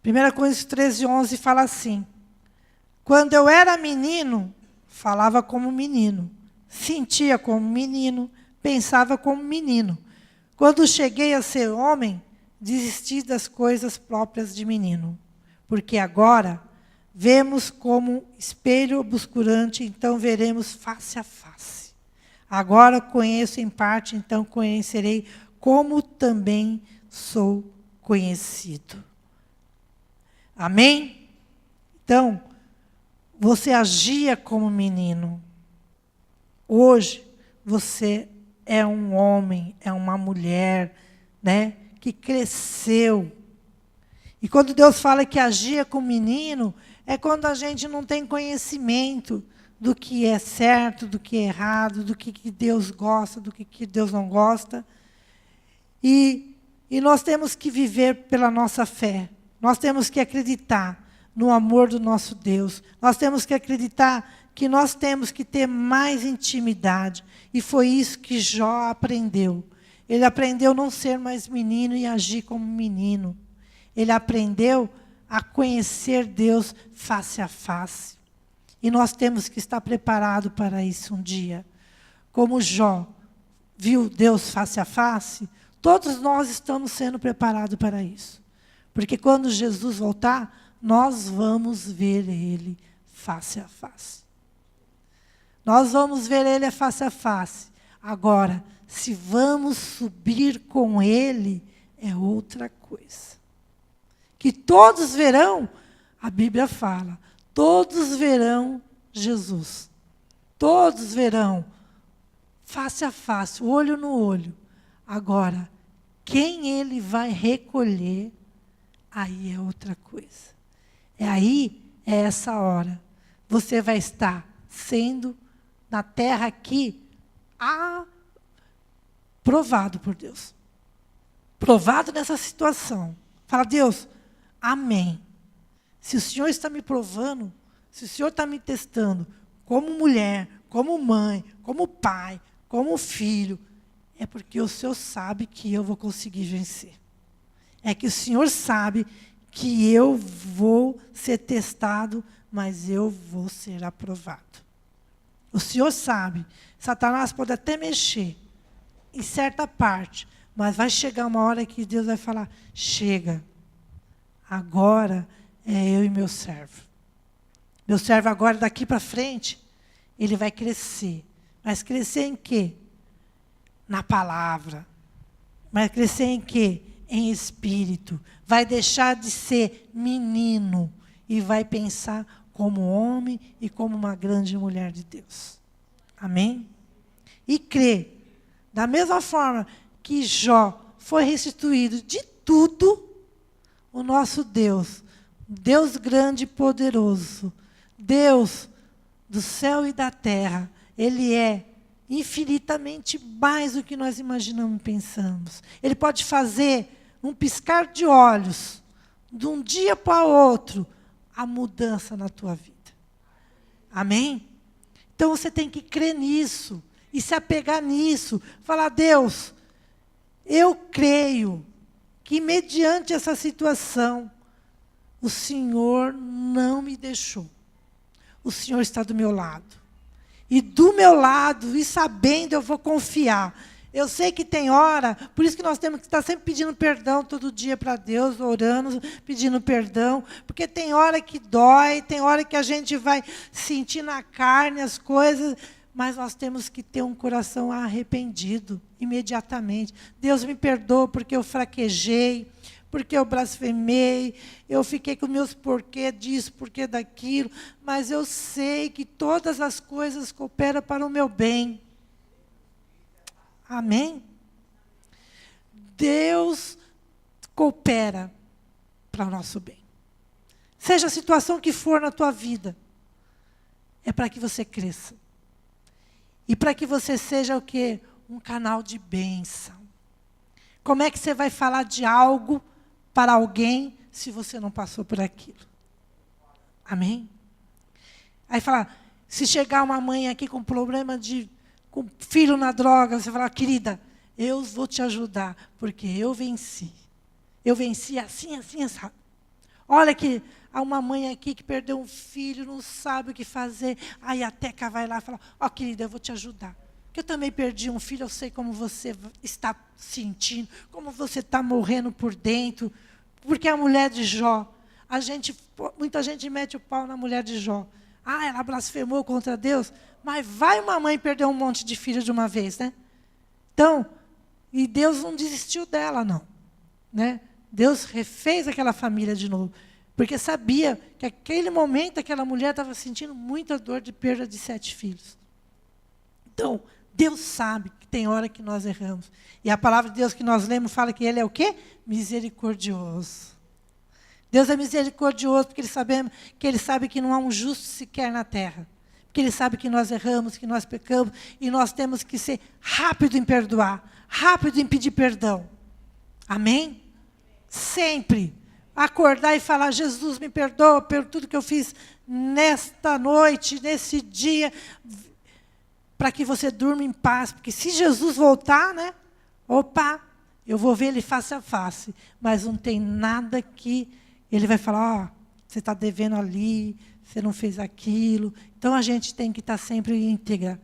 1 Coríntios 13, 11 fala assim: quando eu era menino, falava como menino, sentia como menino, pensava como menino. Quando cheguei a ser homem, desisti das coisas próprias de menino. Porque agora vemos como espelho obscurante, então veremos face a face. Agora conheço em parte, então conhecerei como também sou conhecido. Amém? Então, você agia como menino. Hoje, você é um homem, é uma mulher, né, que cresceu. E quando Deus fala que agia como menino, é quando a gente não tem conhecimento do que é certo, do que é errado, do que Deus gosta, do que Deus não gosta. E nós temos que viver pela nossa fé. Nós temos que acreditar no amor do nosso Deus. Nós temos que acreditar que nós temos que ter mais intimidade. E foi isso que Jó aprendeu. Ele aprendeu a não ser mais menino e agir como menino. Ele aprendeu a conhecer Deus face a face. E nós temos que estar preparados para isso um dia. Como Jó viu Deus face a face, todos nós estamos sendo preparados para isso. Porque quando Jesus voltar, nós vamos ver Ele face a face. Nós vamos ver Ele face a face. Agora, se vamos subir com Ele, é outra coisa. Que todos verão, a Bíblia fala, todos verão Jesus. Todos verão, face a face, olho no olho. Agora, quem Ele vai recolher, aí é outra coisa. É essa hora. Você vai estar sendo, na terra aqui, provado por Deus. Provado nessa situação. Fala, Deus, amém. Se o Senhor está me provando, se o Senhor está me testando, como mulher, como mãe, como pai, como filho, é porque o Senhor sabe que eu vou conseguir vencer. É que o Senhor sabe que eu vou ser testado, mas eu vou ser aprovado. O Senhor sabe, Satanás pode até mexer em certa parte, mas vai chegar uma hora que Deus vai falar, chega, agora é eu e meu servo. Meu servo agora, daqui para frente, ele vai crescer. Mas crescer em quê? Na palavra. Vai crescer em quê? Em espírito. Vai deixar de ser menino e vai pensar como homem e como uma grande mulher de Deus. Amém? E crer. Da mesma forma que Jó foi restituído de tudo, o nosso Deus, Deus grande e poderoso, Deus do céu e da terra, Ele é infinitamente mais do que nós imaginamos e pensamos. Ele pode fazer um piscar de olhos, de um dia para o outro, a mudança na tua vida. Amém? Então você tem que crer nisso e se apegar nisso. Falar, Deus, eu creio que mediante essa situação, o Senhor não me deixou. O Senhor está do meu lado. E do meu lado, e sabendo, eu vou confiar. Eu sei que tem hora, por isso que nós temos que estar sempre pedindo perdão todo dia para Deus, orando, pedindo perdão, porque tem hora que dói, tem hora que a gente vai sentir na carne as coisas, mas nós temos que ter um coração arrependido, imediatamente. Deus me perdoa porque eu fraquejei, porque eu blasfemei, eu fiquei com meus porquê disso, porquê daquilo, mas eu sei que todas as coisas cooperam para o meu bem. Amém? Deus coopera para o nosso bem. Seja a situação que for na tua vida, é para que você cresça. E para que você seja o quê? Um canal de bênção. Como é que você vai falar de algo para alguém se você não passou por aquilo? Amém? Aí fala, se chegar uma mãe aqui com problema com filho na droga, você fala, querida, eu vou te ajudar, porque eu venci. Eu venci assim, assim, assim. Olha que há uma mãe aqui que perdeu um filho, não sabe o que fazer. Aí a Teca vai lá e fala, querida, eu vou te ajudar. Porque eu também perdi um filho, eu sei como você está sentindo, como você está morrendo por dentro. Porque a mulher de Jó, muita gente mete o pau na mulher de Jó. Ela blasfemou contra Deus, mas vai uma mãe perder um monte de filhos de uma vez, né? Então, e Deus não desistiu dela, não. Né? Deus refez aquela família de novo, porque sabia que naquele momento aquela mulher estava sentindo muita dor de perda de 7 filhos. Então, Deus sabe que tem hora que nós erramos. E a palavra de Deus que nós lemos fala que Ele é o quê? Misericordioso. Deus é misericordioso porque Ele sabe que não há um justo sequer na terra. Porque Ele sabe que nós erramos, que nós pecamos, e nós temos que ser rápido em perdoar, rápido em pedir perdão. Amém? Sempre. Acordar e falar, Jesus, me perdoa por tudo que eu fiz nesta noite, nesse dia, para que você durma em paz. Porque se Jesus voltar, né? Eu vou ver Ele face a face. Mas não tem nada que Ele vai falar, você está devendo ali, você não fez aquilo. Então, a gente tem que estar sempre íntegra.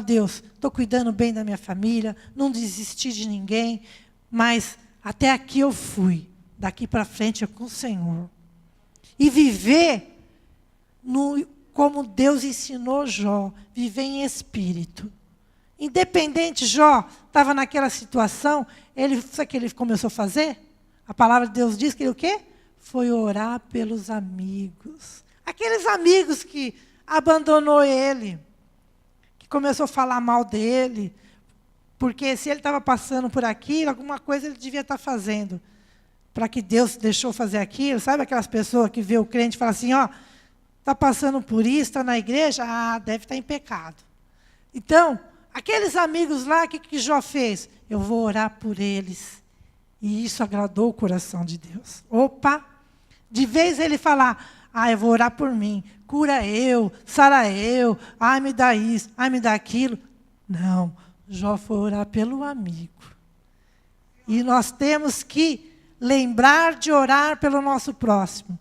Deus, estou cuidando bem da minha família, não desisti de ninguém, mas até aqui eu fui. daqui para frente é com o Senhor. E viver como Deus ensinou Jó, viver em espírito. Independente, Jó estava naquela situação, sabe o que ele começou a fazer? A palavra de Deus diz que ele o quê? Foi orar pelos amigos. Aqueles amigos que abandonou ele, que começou a falar mal dele, porque se ele estava passando por aquilo, alguma coisa ele devia estar fazendo. Para que Deus deixou fazer aquilo. Sabe aquelas pessoas que vê o crente e falam assim, ó, está passando por isso, está na igreja, deve estar em pecado. Então, aqueles amigos lá, o que Jó fez? Eu vou orar por eles. E isso agradou o coração de Deus. Opa! De vez ele falar, eu vou orar por mim, cura eu, sara eu, me dá isso, me dá aquilo. Não, Jó foi orar pelo amigo. E nós temos que lembrar de orar pelo nosso próximo.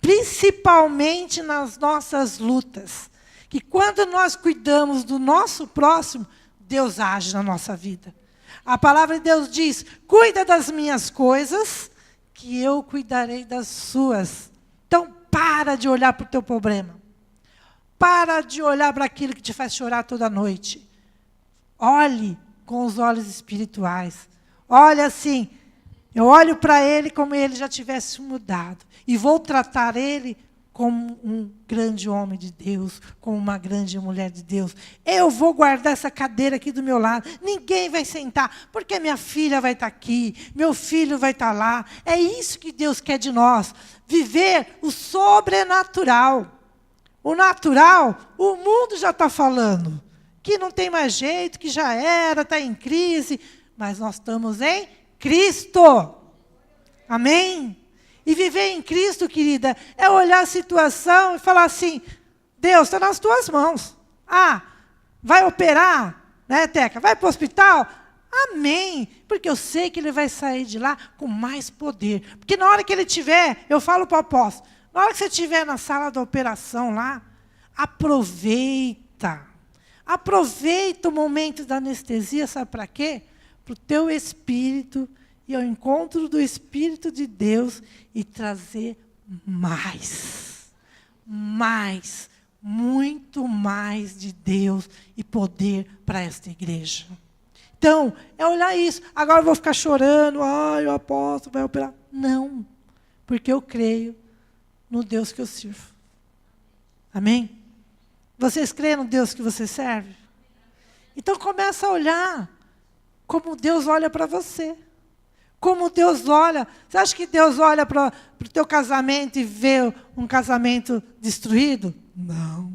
Principalmente nas nossas lutas. Que quando nós cuidamos do nosso próximo, Deus age na nossa vida. A palavra de Deus diz, cuida das minhas coisas, que eu cuidarei das suas. Então, para de olhar para o teu problema. Para de olhar para aquilo que te faz chorar toda noite. Olhe com os olhos espirituais. Olha assim, eu olho para ele como ele já tivesse mudado. E vou tratar ele como um grande homem de Deus, como uma grande mulher de Deus. Eu vou guardar essa cadeira aqui do meu lado. Ninguém vai sentar, porque minha filha vai estar aqui, meu filho vai estar lá. É isso que Deus quer de nós. Viver o sobrenatural. O natural, o mundo já está falando. Que não tem mais jeito, que já era, está em crise. Mas nós estamos em Cristo. Amém? E viver em Cristo, querida, é olhar a situação e falar assim, Deus, está nas tuas mãos. Vai operar, né, Teca? Vai para o hospital? Amém. Porque eu sei que ele vai sair de lá com mais poder. Porque na hora que ele estiver, eu falo para o apóstolo, na hora que você estiver na sala da operação lá, aproveita. Aproveita o momento da anestesia, sabe para quê? Para o teu espírito e ao encontro do Espírito de Deus e trazer mais, muito mais de Deus e poder para esta igreja. Então, é olhar isso. Agora eu vou ficar chorando, o apóstolo vai operar. Não, porque eu creio no Deus que eu sirvo. Amém? Vocês creem no Deus que você serve? Então começa a olhar como Deus olha para você. Como Deus olha. Você acha que Deus olha para o teu casamento e vê um casamento destruído? Não.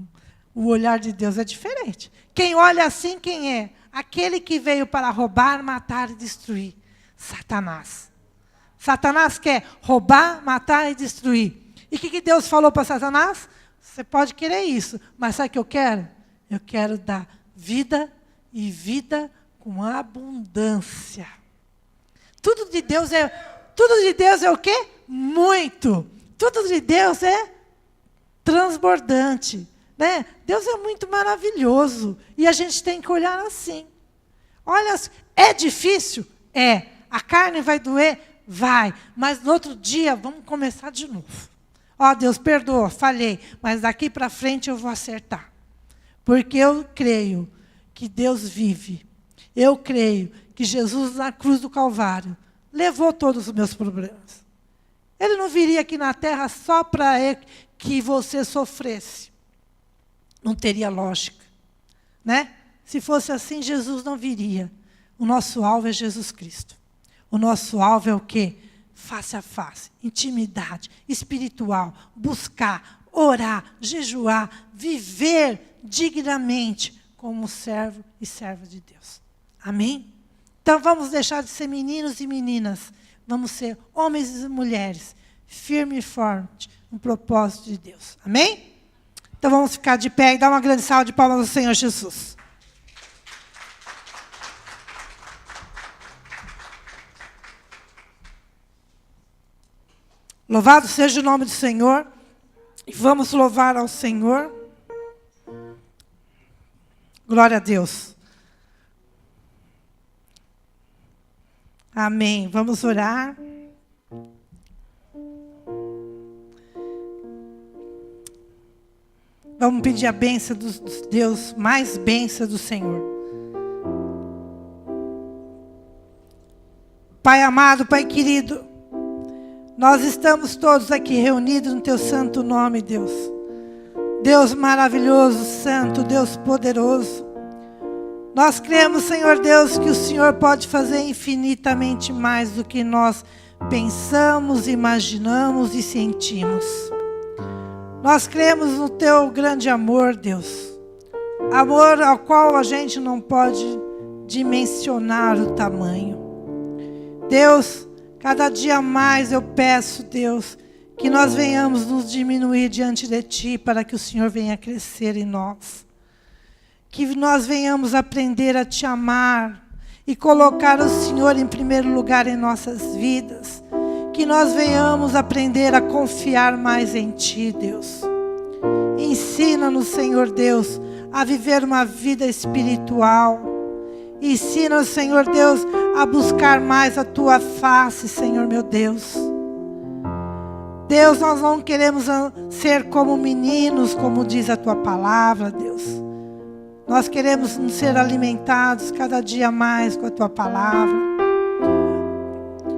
O olhar de Deus é diferente. Quem olha assim, quem é? Aquele que veio para roubar, matar e destruir. Satanás. Satanás quer roubar, matar e destruir. E o que Deus falou para Satanás? Você pode querer isso, mas sabe o que eu quero? Eu quero dar vida e vida com abundância. Tudo de Deus é o quê? Muito. Tudo de Deus é transbordante. Né? Deus é muito maravilhoso. E a gente tem que olhar assim. Olha, é difícil? É. A carne vai doer? Vai. Mas no outro dia, vamos começar de novo. Deus, perdoa, falhei. Mas daqui para frente eu vou acertar. Porque eu creio que Deus vive. Eu creio que Jesus, na cruz do Calvário, levou todos os meus problemas. Ele não viria aqui na terra só para que você sofresse. Não teria lógica. Né? Se fosse assim, Jesus não viria. O nosso alvo é Jesus Cristo. O nosso alvo é o quê? Face a face, intimidade, espiritual, buscar, orar, jejuar, viver dignamente como servo e serva de Deus. Amém? Então vamos deixar de ser meninos e meninas. Vamos ser homens e mulheres, firme e forte, no propósito de Deus. Amém? Então vamos ficar de pé e dar uma grande salva de palmas ao Senhor Jesus. Louvado seja o nome do Senhor. E vamos louvar ao Senhor. Glória a Deus. Amém. Vamos orar. Vamos pedir a bênção do Deus, mais bênção do Senhor. Pai amado, Pai querido, nós estamos todos aqui reunidos no Teu santo nome, Deus. Deus maravilhoso, santo, Deus poderoso. Nós cremos, Senhor Deus, que o Senhor pode fazer infinitamente mais do que nós pensamos, imaginamos e sentimos. Nós cremos no Teu grande amor, Deus. Amor ao qual a gente não pode dimensionar o tamanho. Deus, cada dia mais eu peço, Deus, que nós venhamos nos diminuir diante de Ti para que o Senhor venha crescer em nós. Que nós venhamos aprender a Te amar e colocar o Senhor em primeiro lugar em nossas vidas. Que nós venhamos aprender a confiar mais em Ti, Deus. Ensina-nos, Senhor Deus, a viver uma vida espiritual. Ensina-nos, Senhor Deus, a buscar mais a Tua face, Senhor meu Deus. Deus, nós não queremos ser como meninos, como diz a Tua palavra, Deus. Nós queremos ser alimentados cada dia mais com a Tua palavra.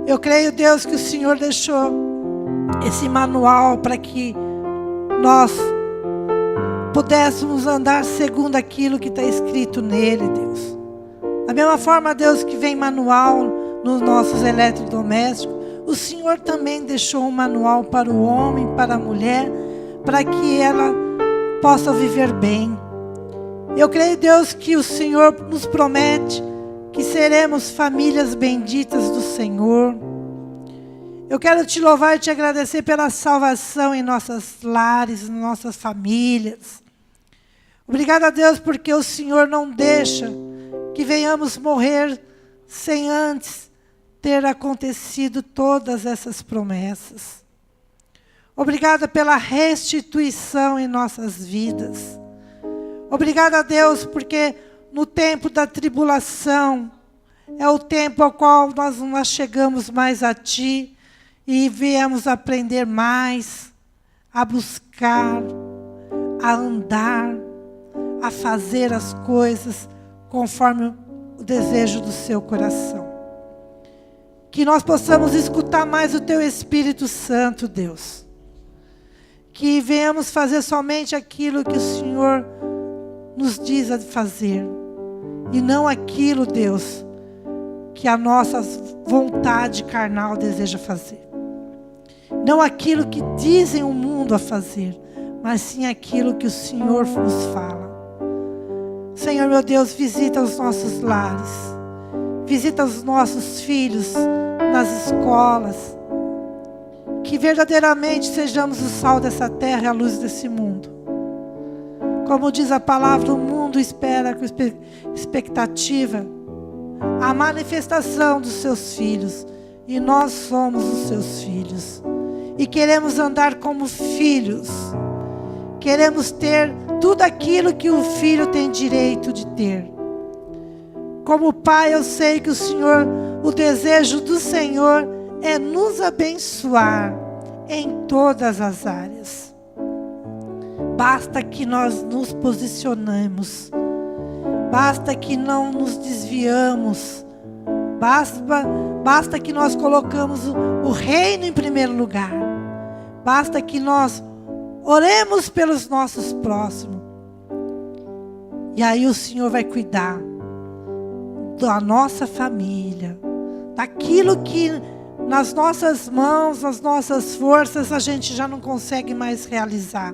Eu creio, Deus, que o Senhor deixou esse manual para que nós pudéssemos andar segundo aquilo que está escrito nele, Deus. Da mesma forma, Deus, que vem manual nos nossos eletrodomésticos, o Senhor também deixou um manual para o homem, para a mulher, para que ela possa viver bem. Eu creio, Deus, que o Senhor nos promete que seremos famílias benditas do Senhor. Eu quero Te louvar e Te agradecer pela salvação em nossos lares, em nossas famílias. Obrigada, Deus, porque o Senhor não deixa que venhamos morrer sem antes ter acontecido todas essas promessas. Obrigada pela restituição em nossas vidas. Obrigada, Deus, porque no tempo da tribulação é o tempo ao qual nós chegamos mais a Ti e viemos aprender mais, a buscar, a andar, a fazer as coisas conforme o desejo do Seu coração. Que nós possamos escutar mais o Teu Espírito Santo, Deus. Que venhamos fazer somente aquilo que o Senhor nos diz a fazer. E não aquilo, Deus, que a nossa vontade carnal deseja fazer. Não aquilo que dizem o mundo a fazer, mas sim aquilo que o Senhor nos fala. Senhor meu Deus, visita os nossos lares. Visita os nossos filhos nas escolas. Que verdadeiramente sejamos o sal dessa terra e a luz desse mundo. Como diz a palavra, o mundo espera com expectativa a manifestação dos Seus filhos. E nós somos os Seus filhos. E queremos andar como filhos. Queremos ter tudo aquilo que o filho tem direito de ter. Como pai, eu sei que o desejo do Senhor é nos abençoar em todas as áreas. Basta que nós nos posicionemos. Basta que não nos desviamos. Basta que nós colocamos o reino em primeiro lugar. Basta que nós oremos pelos nossos próximos. E aí o Senhor vai cuidar da nossa família, daquilo que nas nossas mãos, nas nossas forças, a gente já não consegue mais realizar.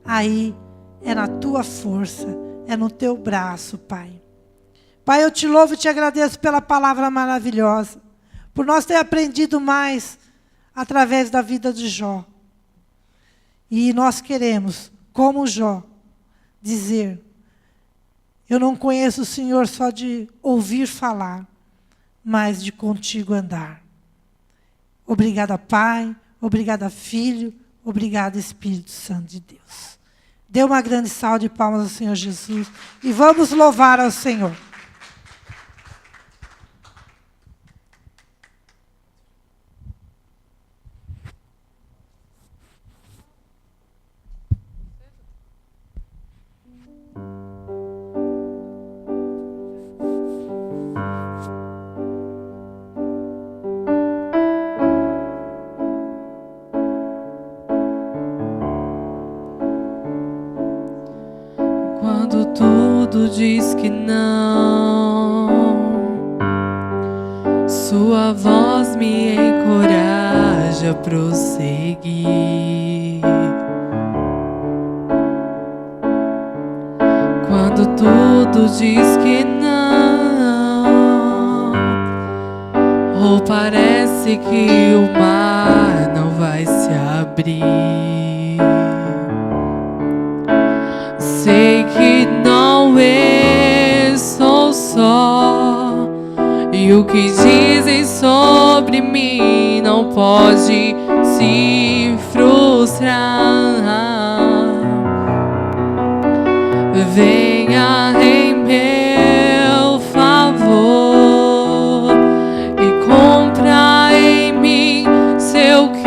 Aí é na Tua força, é no Teu braço, Pai. Pai, eu Te louvo e Te agradeço pela palavra maravilhosa, por nós ter aprendido mais através da vida de Jó. E nós queremos, como Jó, dizer: eu não conheço o Senhor só de ouvir falar, mas de contigo andar. Obrigada, Pai. Obrigada, Filho. Obrigada, Espírito Santo de Deus. Dê uma grande salva de palmas ao Senhor Jesus. E vamos louvar ao Senhor. tudo diz que não, sua voz me encoraja a prosseguir. Quando tudo diz que não, ou parece que o mar não vai se abrir, sei que não estou só, e o que dizem sobre mim não pode se frustrar. Venha em meu favor e cumpra em mim seu querer.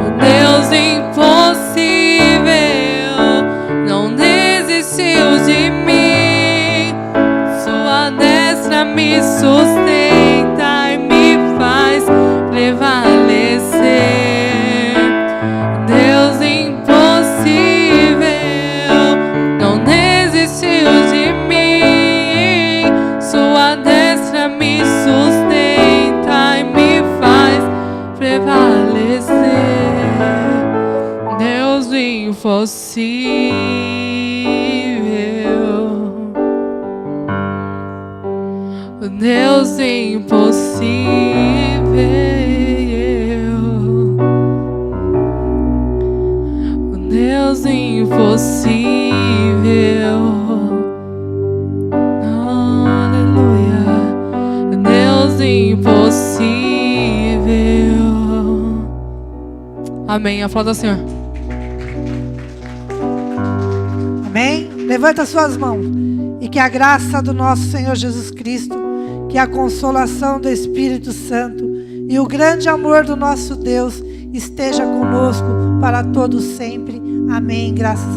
O Deus impossível não desistiu de mim. Sua destra me sustenta e me faz prevalecer. Deus impossível não desistiu de mim. Sua destra me sustenta e me faz prevalecer. Deus impossível, Deus impossível, Deus impossível, aleluia, Deus impossível. Amém. Aplauda o Senhor. Amém? Levanta suas mãos. E que a graça do nosso Senhor Jesus Cristo, que a consolação do Espírito Santo e o grande amor do nosso Deus esteja conosco para todos sempre. Amém. Graças a Deus.